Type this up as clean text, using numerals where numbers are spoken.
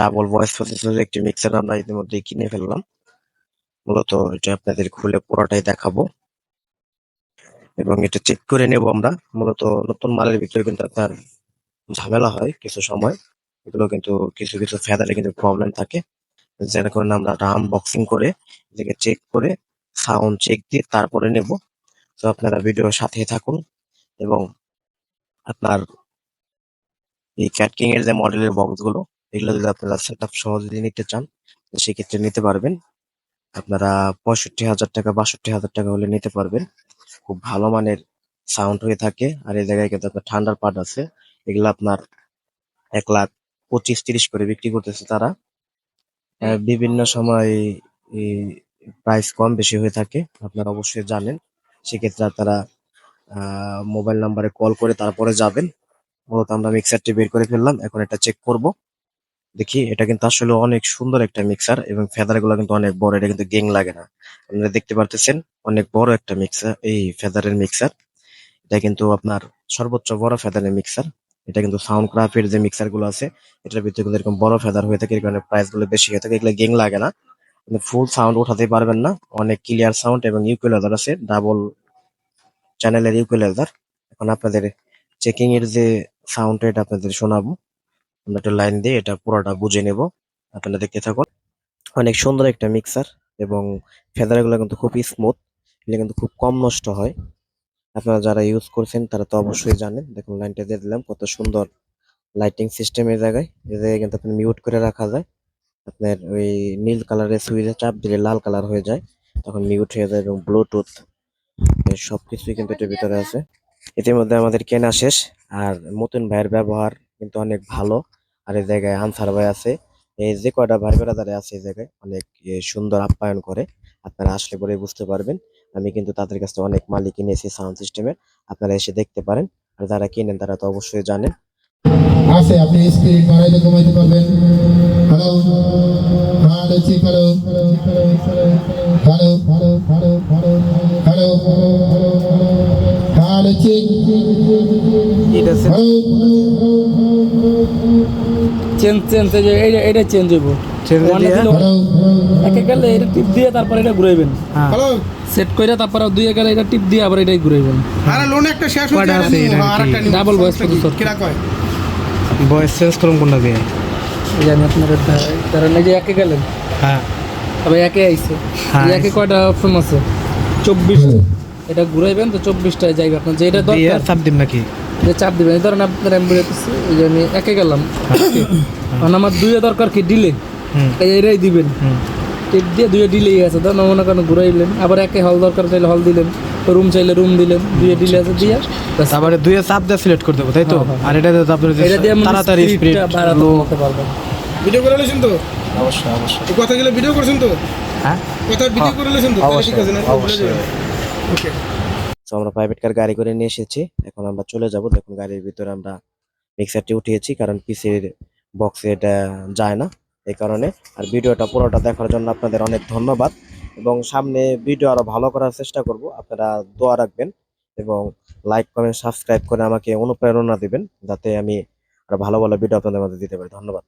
Double voice প্রসেসরের একটি mixer আমরা ইতিমধ্যে কিনে ফেললাম। মূলত এটা আপনাদের খুলে পুরোটাই দেখাবো এবং এটা চেক করে নেব আমরা। মূলত নতুন মালের ভিতরে কিন্তু আপনার ঝামেলা হয় কিছু সময়, এগুলো কিন্তু কিছু কিছু ফেদারে কিন্তু প্রবলেম থাকে, যেটা কারণে আমরা আনবক্সিং করে এটাকে চেক করে সাউন্ড চেক দিয়ে তারপরে নেব। তো আপনারা ভিডিওর সাথেই থাকুন এবং আপনার এই ক্যাটকিং এর যে মডেলের বক্স গুলো, এগুলো যদি আপনারা সেট আপ সহ যদি নিতে চান তো সেক্ষেত্রে নিতে পারবেন। আপনারা 65,000 টাকা 62,000 টাকা হলে নিতে পারবেন। খুব ভালো মানের সাউন্ড হয়ে থাকে। আর এই জায়গায় কিন্তু আপনার ঠান্ডার পার্ট আছে, এগুলো আপনার 1,25,30 করে বিক্রি করতেছে তারা। বিভিন্ন সময় এই প্রাইস কম বেশি হয়ে থাকে, আপনারা অবশ্যই জানেন। সেক্ষেত্রে আপনারা মোবাইল নাম্বারে কল করে তারপরে যাবেন। মূলত আমরা মিক্সারটি বের করে ফেললাম, এখন এটা চেক করব। দেখি, এটা কিন্তু আসলে অনেক সুন্দর একটা মিক্সার এবং ফেদার গুলো কিন্তু অনেক বড়, এটা কিন্তু গেং লাগে না। আপনারা দেখতে পারতেছেন অনেক বড় একটা মিক্সার, এই ফেদারের মিক্সার। এটা কিন্তু আপনার সর্বোচ্চ বড় ফেদারের মিক্সার। এটা কিন্তু সাউন্ড ক্রাফটের যে মিক্সার গুলো আছে, এটার ভিতরে কিন্তু এরকম বড় ফেদার হয়ে থাকে, এর কারণে প্রাইস গুলো বেশি হয়ে থাকে। এগুলো গেং লাগে না, ফুল সাউন্ড উঠাতে পারবেন না। অনেক ক্লিয়ার সাউন্ড এবং ইকুয়ালাইজার আছে, ডাবল চ্যানেলের ইকুয়ালাইজার। এখন আপনাদের চেকিং এর যে সাউন্ড, এটা আপনাদের শোনাবো। আমরা একটা লাইন দিয়ে এটা পুরোটা বুঝে নেব, আপনারা দেখতে থাকুন। অনেক সুন্দর একটা মিক্সার এবং ফেদার গুলো কিন্তু খুব স্মুথ, এগুলো কিন্তু খুব কম নষ্ট হয়। আপনারা যারা ইউজ করছেন তারা তো অবশ্যই জানেন। দেখুন লাইনটা দিয়ে দিলাম, কত সুন্দর লাইটিং সিস্টেম। এই জায়গায় কিন্তু আপনি মিউট করে রাখা যায়। আপনার ওই নীল কালারের সুইচে চাপ দিলে লাল কালার হয়ে যায়, তখন মিউট হয়ে যায়। এবং ব্লুটুথ সবকিছুই কিন্তু এটার ভিতরে আছে। ইতিমধ্যে আমাদের কেনা শেষ, আর মতন ভাইয়ের ব্যবহার কিন্তু অনেক ভালো। আর এই জায়গায় আনসার ভাই আছে, এই যে কয়টা ভাই বেড়াদারে আছে এই জায়গায় অনেক সুন্দর আপ্যায়ন করে। আপনারা আসলে পরে বুঝতে পারবেন। আমি কিন্তু তাদের কাছে অনেক মালই কিনেছি সাউন্ড সিস্টেমের, আপনারা এসে দেখতে পারেন। আর যারা কিনেন তারা তো অবশ্যই জানেন। আছে আপনি স্পিড বাড়াইতে কমাইতে পারবেন। Hello hello check hello hello hello hello hello hello check change change এটা চেঞ্জ হইব। একে গেলে এটা টিপ দিয়ে তারপর এটা ঘুরাইবেন। হ্যালো সেট কইরা তারপর দুইয়ে গেলে এটা টিপ দিয়ে আবার এটাই ঘুরাইবেন। আরে লোন একটা শেষ হচ্ছে, আরেকটা ডাবল ভয়েস প্রসেসর কিরা কয় ভয়েস চেঞ্জ করুন কোনটা দিয়ে? জানি আপনার ধরেন এই যে একে গেলেন, হ্যাঁ তবে একে আইছে, হ্যাঁ, এই একে কয়টা অপশন আছে? 24। এটা ঘুরাইবেন তো 24টায় যাইবে আপনার যেটা দরকার। চাপ দিন নাকি? যে চাপ দিবেন, এই ধরেন আপনার অ্যাম্বুলেন্স এই যে আমি একে গেলাম, এখন আমার দুইয়ে দরকার কি ডিলে, এরাই দিবেন। টিপ দিয়ে দুইয়ে ডিলে আছে, ধরেন মনে করেন ঘুরাইলেন, আবার একে হল দরকার চাইলে হল দিলেন, রুম চাইলে রুম দিলেন, দুইয়ে ডিলে আছে দিয়ে তারপরে দুইয়ে চাপ দিয়ে সিলেক্ট করতে হবে, তাই তো? আর এটা দিয়ে আপনার এটা দিয়ে তাড়াতাড়ি স্পিড বাড়াতে করতে পারবেন। ভিডিও করে লেছেন তো? অবশ্যই অবশ্যই। এই কথাগুলো ভিডিও করছেন তো? হ্যাঁ কথা ভিডিও করে লেছেন তো? তাহলে ঠিক আছে না? অবশ্যই। ওকে। তো আমরা প্রাইভেট কার গাড়ি করে নিয়ে এসেছি, এখন আমরা চলে যাব। দেখুন গাড়ির ভিতরে আমরা মিক্সারটি উঠিয়েছি, কারণ পিসির বক্সে এটা যায় না, এই কারণে। আর ভিডিওটা পুরোটা দেখার জন্য আপনাদের অনেক ধন্যবাদ, এবং সামনে ভিডিও আরো ভালো করার চেষ্টা করব। আপনারা দোয়া রাখবেন এবং লাইক কমেন্ট সাবস্ক্রাইব করে আমাকে অনুপ্রেরণা দিবেন, যাতে আমি আরো ভালো ভালো ভিডিও আপনাদের মধ্যে দিতে পারি। ধন্যবাদ।